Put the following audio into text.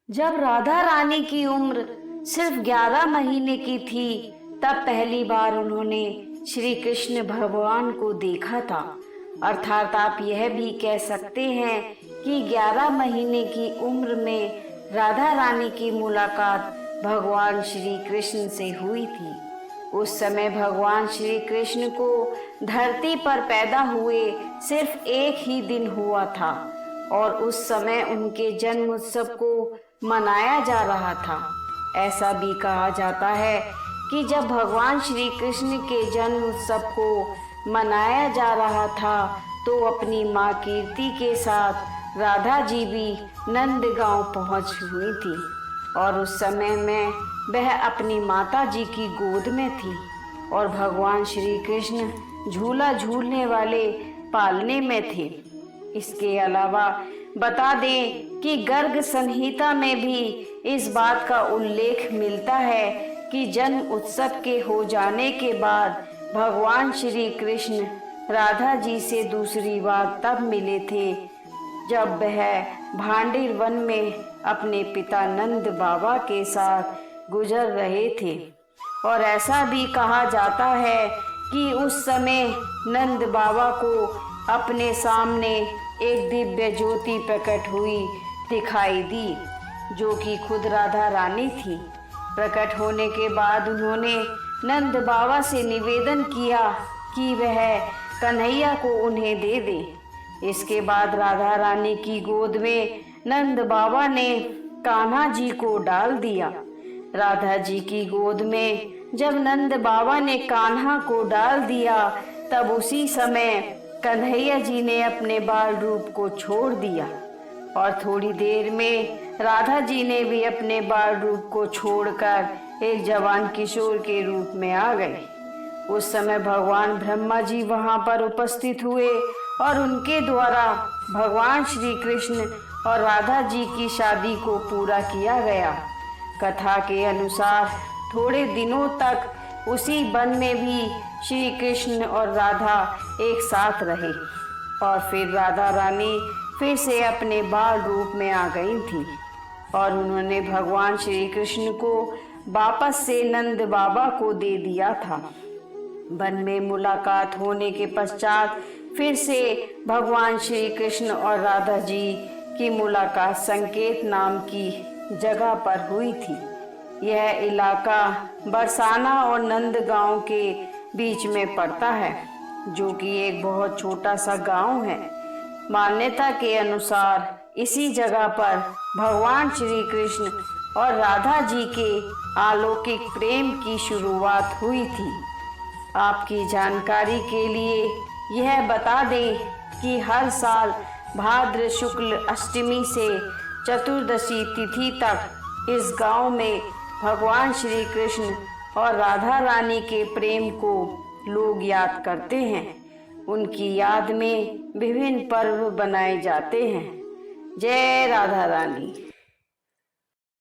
जब राधा रानी की उम्र सिर्फ 11 महीने की थी, तब पहली बार उन्होंने श्री कृष्ण भगवान को देखा था। अर्थात आप यह भी कह सकते हैं कि 11 महीने की उम्र में राधा रानी की मुलाकात भगवान श्री कृष्ण से हुई थी। उस समय भगवान श्री कृष्ण को धरती पर पैदा हुए सिर्फ एक ही दिन हुआ था और उस समय उनके जन्म उत्सव को मनाया जा रहा था। ऐसा भी कहा जाता है कि जब भगवान श्री कृष्ण के जन्म उत्सव को मनाया जा रहा था तो अपनी माँ कीर्ति के साथ राधा जी भी नंदगांव पहुँच हुई थी और उस समय में वह अपनी माता जी की गोद में थी और भगवान श्री कृष्ण झूला झूलने वाले पालने में थे। इसके अलावा बता दें कि गर्ग संहिता में भी इस बात का उल्लेख मिलता है कि जन्म उत्सव के हो जाने के बाद भगवान श्री कृष्ण राधा जी से दूसरी बार तब मिले थे जब वह भांडिर वन में अपने पिता नंद बाबा के साथ गुजर रहे थे। और ऐसा भी कहा जाता है कि उस समय नंद बाबा को अपने सामने एक दिव्य ज्योति प्रकट हुई दिखाई दी, जो कि खुद राधा रानी थी। प्रकट होने के बाद उन्होंने नंद बाबा से निवेदन किया कि वह कन्हैया को उन्हें दे दे। इसके बाद राधा रानी की गोद में नंद बाबा ने कान्हा जी को डाल दिया। राधा जी की गोद में जब नंद बाबा ने कान्हा को डाल दिया, तब उसी समय कन्हैया जी ने अपने बाल रूप को छोड़ दिया और थोड़ी देर में राधा जी ने भी अपने बाल रूप को छोड़कर एक जवान किशोर के रूप में आ गए। उस समय भगवान ब्रह्मा जी वहां पर उपस्थित हुए और उनके द्वारा भगवान श्री कृष्ण और राधा जी की शादी को पूरा किया गया। कथा के अनुसार थोड़े दिनों तक उसी वन में भी श्री कृष्ण और राधा एक साथ रहे और फिर राधा रानी फिर से अपने बाल रूप में आ गई थी और उन्होंने भगवान श्री कृष्ण को वापस से नंद बाबा को दे दिया था। वन में मुलाकात होने के पश्चात फिर से भगवान श्री कृष्ण और राधा जी की मुलाकात संकेत नाम की जगह पर हुई थी। यह इलाका बरसाना और नंदगांव के बीच में पड़ता है, जो कि एक बहुत छोटा सा गांव है। मान्यता के अनुसार इसी जगह पर भगवान श्री कृष्ण और राधा जी के अलौकिक प्रेम की शुरुआत हुई थी। आपकी जानकारी के लिए यह बता दें कि हर साल भाद्र शुक्ल अष्टमी से चतुर्दशी तिथि तक इस गांव में भगवान श्री कृष्ण और राधा रानी के प्रेम को लोग याद करते हैं। उनकी याद में विभिन्न पर्व बनाए जाते हैं। जय राधा रानी।